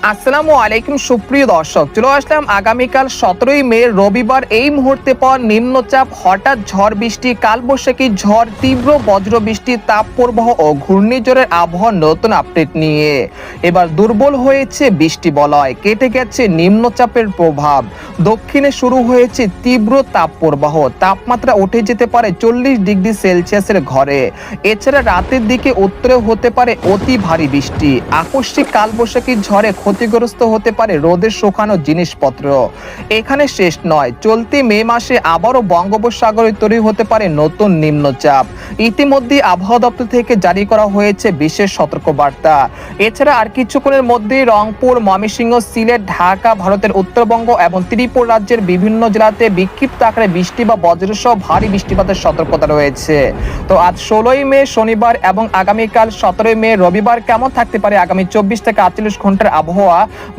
আসসালামু আলাইকুম সুপ্রিয় দর্শক, চলে আসলাম আগামীকাল 17ই মে রবিবার। এই মুহূর্তে পর নিম্নচাপ, হঠাৎ ঝড় বৃষ্টি, কালবৈশাখী ঝড়, তীব্র বজ্র বৃষ্টি, তাপপ্রবাহ ও ঘূর্ণিঝড়ের আবহাওয়ার নতুন আপডেট নিয়ে এবার দুর্বল হয়েছে বৃষ্টি বলয়, কেটে গেছে নিম্নচাপের প্রভাব, দক্ষিণে শুরু হয়েছে তীব্র তাপপ্রবাহ, তাপমাত্রা উঠে যেতে পারে 40 ডিগ্রি সেলসিয়াসের ঘরে। এছাড়া রাতের দিকে উত্তরে হতে পারে অতি ভারী বৃষ্টি, আকস্মিক কালবৈশাখী ঝড়ে ক্ষতিগ্রস্ত হতে পারে রোদের শুকানো জিনিসপত্র। এখানে শেষ নয়, চলতি মে মাসে আবারও বঙ্গোপসাগরে তৈরি হতে পারে নতুন নিম্নচাপ। ইতিমধ্যে আবহাওয়া দপ্তর থেকে জারি করা হয়েছে বিশেষ সতর্কবার্তা। এছাড়া আর কিছুক্ষণের মধ্যেই রংপুর, ময়মনসিংহ, সিলেট, ঢাকা, ভারতের উত্তরবঙ্গ এবং ত্রিপুরা রাজ্যের বিভিন্ন জেলাতে বিক্ষিপ্ত আকারে বৃষ্টি বা বজ্রসহ ভারী বৃষ্টিপাতের সতর্কতা রয়েছে। তো আজ 16ই মে শনিবার এবং আগামীকাল 17ই মে রবিবার কেমন থাকতে পারে আগামী 24 থেকে 48 ঘন্টার আবহাওয়া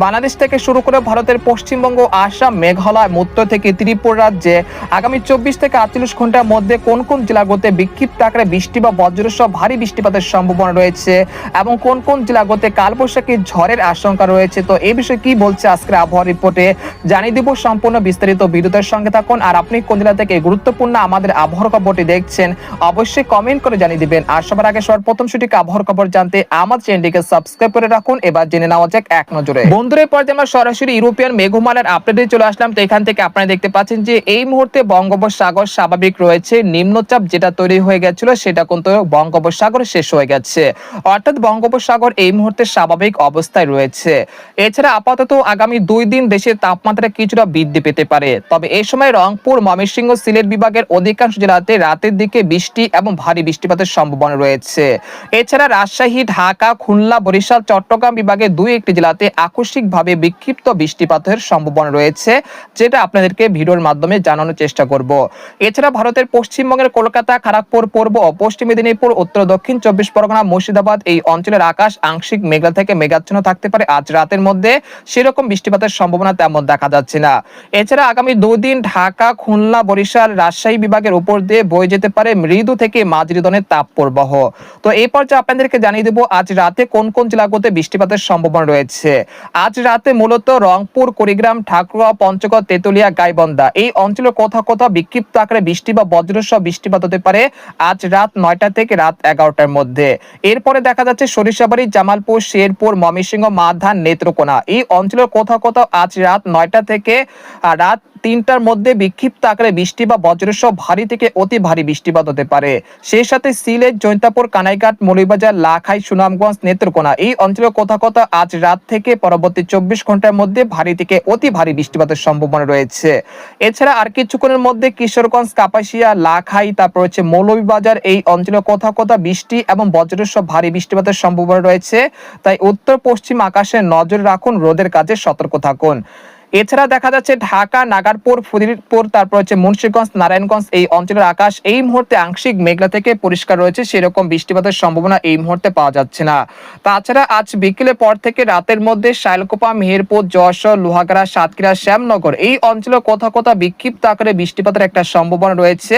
বাংলাদেশ থেকে শুরু করে ভারতের পশ্চিমবঙ্গ, আসাম, মেঘালয়, উত্তর থেকে ত্রিপুরা রাজ্যে আগামী 24 থেকে 48 ঘন্টার মধ্যে কোন কোন জেলাগুলোতে বিক্ষিপ্ত আকারে বৃষ্টি বা বজ্রসহ ভারী বৃষ্টিপাতের সম্ভাবনা রয়েছে এবং কোন কোন জেলাগুলোতে কালবৈশাখী ঝড়ের আশঙ্কা রয়েছে। তো এই বিষয়ে কি বলছে আজকের আবহাওয়া রিপোর্টে জানিয়ে দিব সম্পূর্ণ বিস্তারিত। ভিডিওর সঙ্গে থাকুন। আর আপনি কোন জেলা থেকে গুরুত্বপূর্ণ আমাদের আবহাওয়ার খবরটি দেখছেন অবশ্যই কমেন্ট করে জানিয়ে দিবেন। আর সবার আগে সর্বপ্রথম সঠিক আবহাওয়ার খবর জানতে আমার চ্যানেলটিকে সাবস্ক্রাইব করে রাখুন। এবার জেনে নেওয়া যাক এক নজরে। বন্ধুদের পর আমরা সরাসরি ইউরোপিয়ান মেঘমালার আপডেটে চলে আসলাম। তো এখান থেকে আপনারা দেখতে পাচ্ছেন যে এই মুহূর্তে বঙ্গোপসাগর স্বাভাবিক রয়েছে। নিম্নচাপ যেটা তৈরি হয়ে গেছিল সেটা কিন্তু বঙ্গোপসাগরে শেষ হয়ে গেছে, অর্থাৎ বঙ্গোপসাগর এই মুহূর্তে স্বাভাবিক অবস্থায় রয়েছে। এছাড়া আপাতত আগামী 2 দিন দেশের তাপমাত্রা কিছুটা বৃদ্ধি পেতে পারে। তবে এই সময় রংপুর, ময়মনসিংহ, সিলেট বিভাগের অধিকাংশ জেলাতে রাতের দিকে বৃষ্টি এবং ভারী বৃষ্টিপাতের সম্ভাবনা রয়েছে। এছাড়া রাজশাহী, ঢাকা, খুলনা, বরিশাল, চট্টগ্রাম বিভাগের 2-1টি জেলাতে আকস্মিকভাবে বিক্ষিপ্ত বৃষ্টিপাতের সম্ভাবনা রয়েছে, যেটা আপনাদেরকে ভিডিওর মাধ্যমে জানানোর চেষ্টা করব। এছাড়া ভারতের পশ্চিমবঙ্গের কলকাতা, খড়গপুর, পূর্ব ও পশ্চিম মেদিনীপুর, উত্তর দক্ষিণ 24 পরগনা, মুর্শিদাবাদ এই অঞ্চলের আকাশ আংশিক মেঘলা থেকে মেঘাচ্ছন্ন থাকতে পারে। আজ রাতের মধ্যে সেরকম বৃষ্টিপাতের সম্ভাবনা তেমন দেখা যাচ্ছে না। এছাড়া আগামী 2 দিন ঢাকা, খুলনা, বরিশাল, রাজশাহী বিভাগের উপর দিয়ে বয়ে যেতে পারে মৃদু থেকে মাঝারি ধরনের তাপপ্রবাহ। তো এই পর্যায়ে আপনাদেরকে জানিয়ে দেব আজ রাতে কোন কোন জেলাগুলোতে বৃষ্টিপাতের সম্ভাবনা রয়েছে। আজ রাতে মূলত রংপুর, কুড়িগ্রাম, ঠাকুরগাঁও, পঞ্চগড়, তেতুলিয়া, গাইবান্ধা এই অঞ্চলের কোথাও কোথাও বিক্ষিপ্ত আকারে বৃষ্টি বা বজ্রসহ বৃষ্টিপাত হতে পারে আজ রাত 9টা থেকে রাত 11টার মধ্যে। এরপরে দেখা যাচ্ছে সরিষাবাড়ি, জামালপুর, শেরপুর, ময়মনসিংহ, মাধান, নেত্রকোনা এই অঞ্চলের কোথাও কোথাও আজ রাত 9টা থেকে রাত 3টার মধ্যে বিক্ষিপ্ত আকারে বৃষ্টি বা বজ্রসহ ভারী থেকে অতি ভারী বৃষ্টিপাত হতে পারে। সেই সাথে সিলেট, জৈন্তাপুর, কানাইঘাট, মৌলভীবাজার, লাখাই, সুনামগঞ্জ, নেত্রকোনা এই অঞ্চলের কোথাও কোথাও আজ রাত থেকে পরবর্তী 24 ঘন্টার মধ্যে ভারী থেকে অতি ভারী বৃষ্টিপাতের সম্ভাবনা রয়েছে। এছাড়া আর কিছুক্ষণের মধ্যে কিশোরগঞ্জ, কাপাসিয়া, লাখাই, তারপর হচ্ছে মৌলভীবাজার এই অঞ্চলের কোথাও কোথাও বৃষ্টি এবং বজ্রসহ ভারী বৃষ্টিপাতের সম্ভাবনা রয়েছে। তাই উত্তর পশ্চিম আকাশে নজর রাখুন, রোদের কাজে সতর্ক থাকুন। এছাড়া দেখা যাচ্ছে ঢাকা, নাগারপুর, ফরিদপুর, তারপর হচ্ছে মুন্সিগঞ্জ, নারায়ণগঞ্জ এই অঞ্চলের আকাশ এই মুহূর্তে আংশিক মেঘলা থেকে পরিষ্কার রয়েছে, সেরকম বৃষ্টিপাতের সম্ভাবনা এই মুহূর্তে পাওয়া যাচ্ছে না। তাছাড়া আজ বিকেলের পর থেকে রাতের মধ্যে শাইলকুপা, মেহেরপুর, যশোর, লোহাগাড়া, সাতক্ষীরা, শ্যামনগর এই অঞ্চলে কোথাও কোথাও বিক্ষিপ্ত আকারে বৃষ্টিপাতের একটা সম্ভাবনা রয়েছে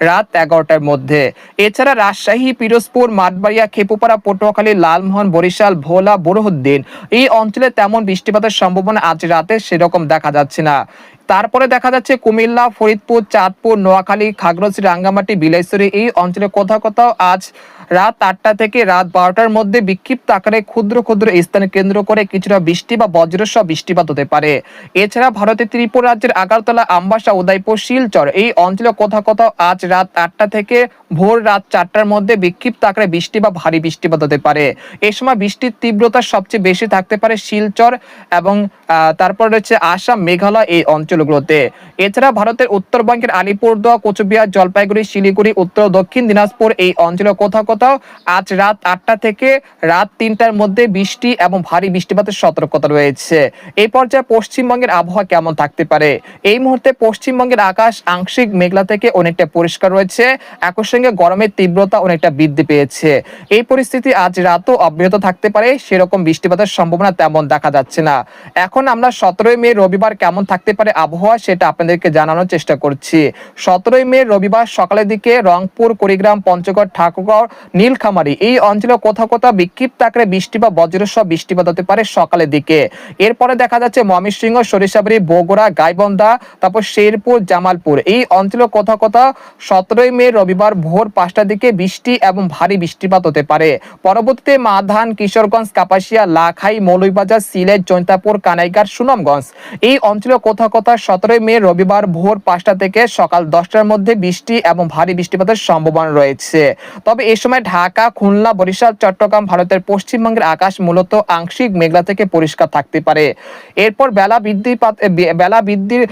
রাত 11টার মধ্যে। এছাড়া রাজশাহী, পিরোজপুর, মাঠবাড়িয়া, খেপুপাড়া, পটুয়াখালী, লালমোহন, বরিশাল, ভোলা, বুরহানুদ্দিন এই অঞ্চলে তেমন বৃষ্টিপাতের সম্ভাবনা আজ রাতে সেরকম দেখা যাচ্ছে না। তারপরে দেখা যাচ্ছে কুমিল্লা, ফরিদপুর, চাঁদপুর, নোয়াখালী, খাগড়াছড়ি, রাঙ্গামাটি, বিলাইছড়ি এই অঞ্চলে কোথাও কোথাও আজ রাত 8টা থেকে রাত 12টার মধ্যে বিক্ষিপ্ত আকারে ক্ষুদ্র ক্ষুদ্র স্থানে কেন্দ্র করে কিছুটা বৃষ্টি বা বজ্রসহ বৃষ্টিপাত হতে পারে। এছাড়া ভারতের ত্রিপুরা রাজ্যের আগারতলা, আমবাসা, উদয়পুর, শিলচর এই অঞ্চলে কোথাও কোথাও আজ রাত 8টা থেকে ভোর রাত 4টার মধ্যে বিক্ষিপ্ত আকারে বৃষ্টি বা ভারী বৃষ্টিপাত হতে পারে। এই সময় বৃষ্টির তীব্রতা সবচেয়ে বেশি থাকতে পারে শিলচর এবং তারপর রয়েছে আসাম, মেঘালয় এই অঞ্চলগুলোতে। এছাড়া ভারতের উত্তরবঙ্গের আলিপুরদুয়ার, কোচবিহার, জলপাইগুড়ি, শিলিগুড়ি, উত্তর দক্ষিণ দিনাজপুর এই অঞ্চলে কোথাও কোথাও আজ রাত 8টা থেকে রাত 3টার মধ্যে বৃষ্টি এবং ভারী বৃষ্টিপাতের সতর্কতা রয়েছে। এই পর্যায়ে পশ্চিমবঙ্গের আবহাওয়া কেমন থাকতে পারে। এই মুহূর্তে পশ্চিমবঙ্গের আকাশ আংশিক মেঘলা থেকে অনেকটা পরিষ্কার রয়েছে। একই সঙ্গে সঙ্গে গরমের তীব্রতা অনেকটা বৃদ্ধি পেয়েছে। এই পরিস্থিতি আজ রাতও অব্যাহত থাকতে পারে, সেরকম বৃষ্টিপাতের সম্ভাবনা তেমন দেখা যাচ্ছে না। এখন আমরা 17 মে রবিবার কেমন থাকতে পারে আবহাওয়া সেটা আপনাদেরকে জানানোর চেষ্টা করছি। 17 মে রবিবার সকালের দিকে রংপুর, কুড়িগ্রাম, পঞ্চগড়, ঠাকুরগাঁও, নীলখামারী এই অঞ্চলে কোথাও কোথাও বিক্ষিপ্ত আকারে বৃষ্টি বা বজ্রসহ বৃষ্টিপাত হতে পারে সকালের দিকে। এরপরে দেখা যাচ্ছে ময়মনসিংহ, সরিষাবাড়ি, বগুড়া, গাইবান্ধা, তারপর শেরপুর, জামালপুর এই অঞ্চলে কোথাও কোথাও 17 মে রবিবার ভোর 5টার দিকে বৃষ্টি এবং ভারী বৃষ্টিপাত হতে পারে। পরবর্তীতে মাধান, কিশোরগঞ্জ, কাপাসিয়া, লাখাই, মৌলভীবাজার, সিলেট, জৈন্তাপুর, কানাইঘাট, সুনামগঞ্জ এই অঞ্চলে কোথাও কোথাও 17 মে রবিবার ভোর 5টা থেকে সকাল 10টার মধ্যে বৃষ্টি এবং ভারী বৃষ্টিপাতের সম্ভাবনা রয়েছে। তবে এই সময় ঢাকা, খুলনা, বরিশাল, চট্টগ্রাম, ভারতের পশ্চিমবঙ্গের আকাশ মূলত আংশিক মেঘলা থেকে পরিষ্কার থাকতে পারে। এরপর বেলা বৃদ্ধির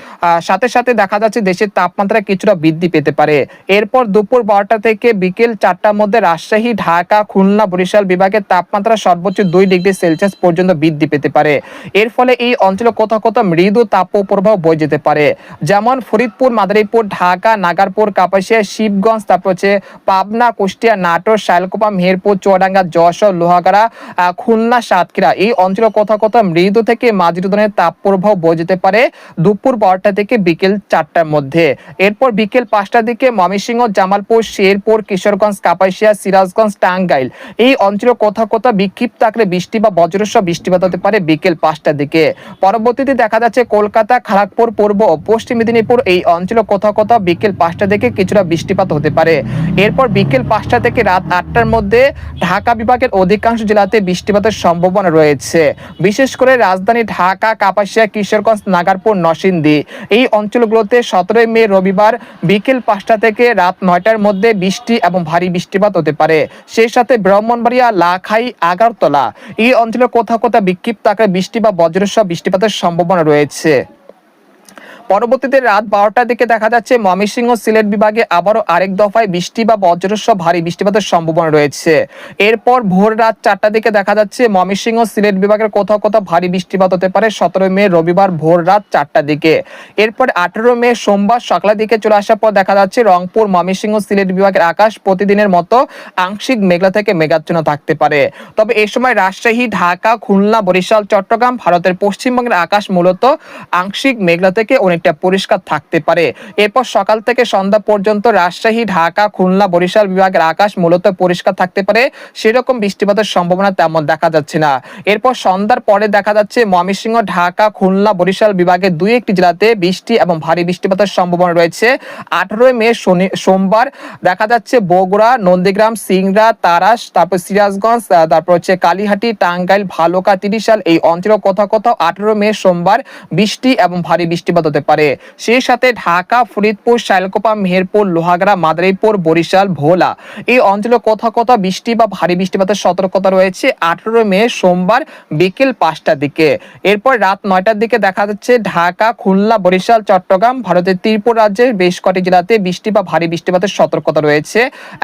সাথে সাথে দেখা যাচ্ছে দেশের তাপমাত্রা কিছুটা বৃদ্ধি পেতে পারে। এরপর দুপুর 12টা থেকে বিকেল 4টার মধ্যে রাজশাহী, ঢাকা, খুলনা, বরিশাল বিভাগের তাপমাত্রা সর্বোচ্চ 2 ডিগ্রি সেলসিয়াস পর্যন্ত বৃদ্ধি পেতে পারে। এর ফলে এই অঞ্চলে কোথাও কোথাও মৃদু তাপপ্রবাহ বয়ে যেতে পারে, যেমন ফরিদপুর, মাদারীপুর, ঢাকা, নাগারপুর, কাপাসিয়া, শিবগঞ্জ, তারপর হচ্ছে পাবনা, কুষ্টিয়া, নাটোর, শালকুপা, মেহেরপুর, চুয়াডাঙ্গা, যশোর, লোহাগাড়া, খুলনা, সাতক্ষীরা এই অঞ্চলে কোথাও কোথাও মৃদু থেকে মাঝারি ধরনের তাপপ্রবাহ বয়ে যেতে পারে দুপুর 12টা থেকে বিকেল 4টার মধ্যে। এরপর বিকেল 5টার দিকে ময়মনসিংহ, জামালপুর, শেরপুর, কিশোরগঞ্জ, কাপাসিয়া, সিরাজগঞ্জ, টাঙ্গাইল এই অঞ্চলে কোথাও কোথাও বিক্ষিপ্ত আকারে বৃষ্টি বা বজ্রসহ বৃষ্টিপাত হতে পারে বিকেল 5টার দিকে। পরবর্তীতে দেখা যাচ্ছে কলকাতা, খড়গপুর, পূর্ব ও পশ্চিম মেদিনীপুর এই অঞ্চলে কোথাও কোথাও বিকেল 5টা থেকে কিছুটা বৃষ্টিপাত হতে পারে। এরপর বিকেল 5টা থেকে রাত 8টার মধ্যে ঢাকা বিভাগের অধিকাংশ জেলাতে বৃষ্টিপাতের সম্ভাবনা রয়েছে। বিশেষ করে রাজধানী ঢাকা, কাপাসিয়া, কিশোরগঞ্জ, নাগারপুর, নরসিংদী এই অঞ্চলগুলোতে 17 মে রবিবার বিকেল 5টা থেকে রাত 9টার মধ্যে বৃষ্টি এবং ভারী বৃষ্টিপাত হতে পারে। সেই সাথে ব্রাহ্মণবাড়িয়া, লাখাই, আগারতলা এই অঞ্চলে কোথাও কোথাও বিক্ষিপ্ত আকারে বৃষ্টি বা বজ্রসহ বৃষ্টিপাতের সম্ভাবনা রয়েছে। পরবর্তীতে রাত 12টার দিকে দেখা যাচ্ছে ময়মনসিংহ, সিলেট বিভাগে আবারও আরেক দফায় বৃষ্টি বা বজ্রসহ ভারী বৃষ্টিপাতের সম্ভাবনা রয়েছে। এরপর ভোর রাত 4টার দিকে দেখা যাচ্ছে ময়মনসিংহ, সিলেট বিভাগের কোথাও কোথাও ভারী বৃষ্টিপাত হতে পারে 17 মে রবিবার ভোর রাত 4টার দিকে। এরপর 18 মে সোমবার সকালের দিকে চলে আসার পর দেখা যাচ্ছে রংপুর, ময়মনসিংহ, সিলেট বিভাগের আকাশ প্রতিদিনের মতো আংশিক মেঘলা থেকে মেঘাচ্ছন্ন থাকতে পারে। তবে এই সময় রাজশাহী, ঢাকা, খুলনা, বরিশাল, চট্টগ্রাম, ভারতের পশ্চিমবঙ্গের আকাশ মূলত আংশিক মেঘলা থেকে অনেকটা পরিষ্কার থাকতে পারে। এরপর সকাল থেকে সন্ধ্যা পর্যন্ত রাজশাহী, ঢাকা, খুলনা, বরিশাল বিভাগের আকাশ মূলত পরিষ্কার থাকতে পারে, সেরকম বৃষ্টিপাতের সম্ভাবনা তেমন দেখা যাচ্ছে না। এরপর সন্ধ্যার পরে দেখা যাচ্ছে ময়মনসিংহ, ঢাকা, খুলনা, বরিশাল বিভাগের 2-1টি জেলাতে বৃষ্টি এবং ভারী বৃষ্টিপাতের সম্ভাবনা রয়েছে। 18 মে সোমবার দেখা যাচ্ছে বগুড়া, নন্দীগ্রাম, সিংড়া, তারাস, তারপর সিরাজগঞ্জ, তারপর হচ্ছে কালীহাটি, টাঙ্গাইল, ভালুকা, ত্রিশাল এই অঞ্চলে কোথাও কোথাও 18 মে সোমবার বৃষ্টি এবং ভারী বৃষ্টিপাত হতে পারে। সেই সাথে ঢাকা, ফরিদপুর, শালকুপা, মেহেরপুর, লোহাগাড়া, মাদারীপুর, বরিশাল, ভোলা এই অঞ্চলে কোথাও কোথাও বৃষ্টি বা ভারী বৃষ্টিপাতের সতর্কতা রয়েছে 18 মে সোমবার বিকেল 5টার দিকে। এরপর রাত 9টার দিকে দেখা যাচ্ছে ঢাকা, খুলনা, বরিশাল, চট্টগ্রাম, ভারতের ত্রিপুরা রাজ্যের বেশ কটি জেলাতে বৃষ্টি বা ভারী বৃষ্টিপাতের সতর্কতা রয়েছে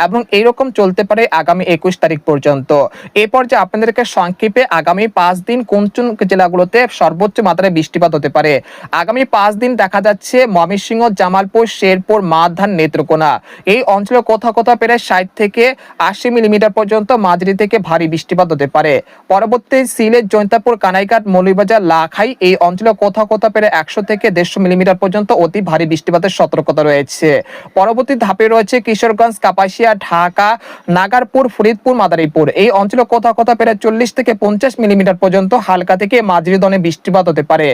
এবং এইরকম চলতে পারে আগামী 21 তারিখ পর্যন্ত। এরপর যে আপনাদেরকে সংক্ষেপে আগামী 5 দিন কোন কোন জেলাগুলোতে সর্বোচ্চ মাত্রায় বৃষ্টিপাত হতে পারে। আগামী 5 দিন দেখা যাচ্ছে ময়মনসিংহ, জামালপুর, শেরপুর, মাধান, নেত্রকোনা এই অঞ্চলে কোথাও কোথাও প্রায় 60 থেকে 80 মিলিমিটার পর্যন্ত মাঝারি থেকে ভারী বৃষ্টিপাত হতে পারে। পরবর্তী সিলেট, জৈন্তাপুর, কানাইঘাট, মৌলভীবাজার, লাখাই এই অঞ্চলে কোথাও কোথাও প্রায় 100 থেকে 150 মিলিমিটার পর্যন্ত অতি ভারী বৃষ্টিপাতের সতর্কতা রয়েছে। পরবর্তী ধাপে রয়েছে কিশোরগঞ্জ, কাপাসিয়া, ঢাকা, নাগারপুর, ফরিদপুর, মাদারীপুর এই অঞ্চলে কোথাও কোথাও প্রায় 40 থেকে 50 মিলিমিটার পর্যন্ত হালকা থেকে মাঝারি ধরনের বৃষ্টিপাত হতে পারে।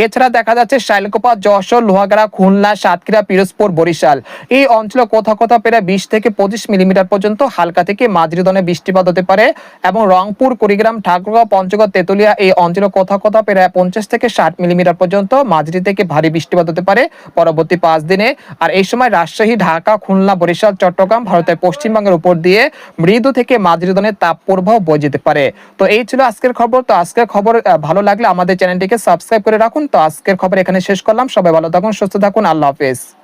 এছাড়া দেখা যাচ্ছে শালকুপা, যশোর, লোহাগাড়া, খুলনা, সাতক্ষীরা, পিরোজপুর, বরিশাল এই অঞ্চলে কোথাও কোথাও প্রায় 20 থেকে 25 মিলিমিটার পর্যন্ত হালকা থেকে মাঝারি ধরনের বৃষ্টিপাত হতে পারে এবং রংপুর, কুড়িগ্রাম, ঠাকুরগাঁও, পঞ্চগড়, তেতুলিয়া এই অঞ্চলে কোথাও কোথাও প্রায় 50 থেকে 60 মিলিমিটার পর্যন্ত মাঝারি থেকে ভারী বৃষ্টিপাত হতে পারে পরবর্তী 5 দিনে। আর এই সময় রাজশাহী, ঢাকা, খুলনা, বরিশাল, চট্টগ্রাম, ভারতের পশ্চিমবঙ্গের উপর দিয়ে মৃদু থেকে মাঝারি ধরনের তাপপ্রবাহ বয়ে যেতে পারে। তো এই ছিল আজকের খবর। তো আজকের খবর ভালো লাগলে আমাদের চ্যানেলটিকে সাবস্ক্রাইব করে রাখুন। তো আজকের খবর এখানে শেষ করলাম। সবাই ভালো থাকুন, সুস্থ থাকুন, আল্লাহ হাফেজ।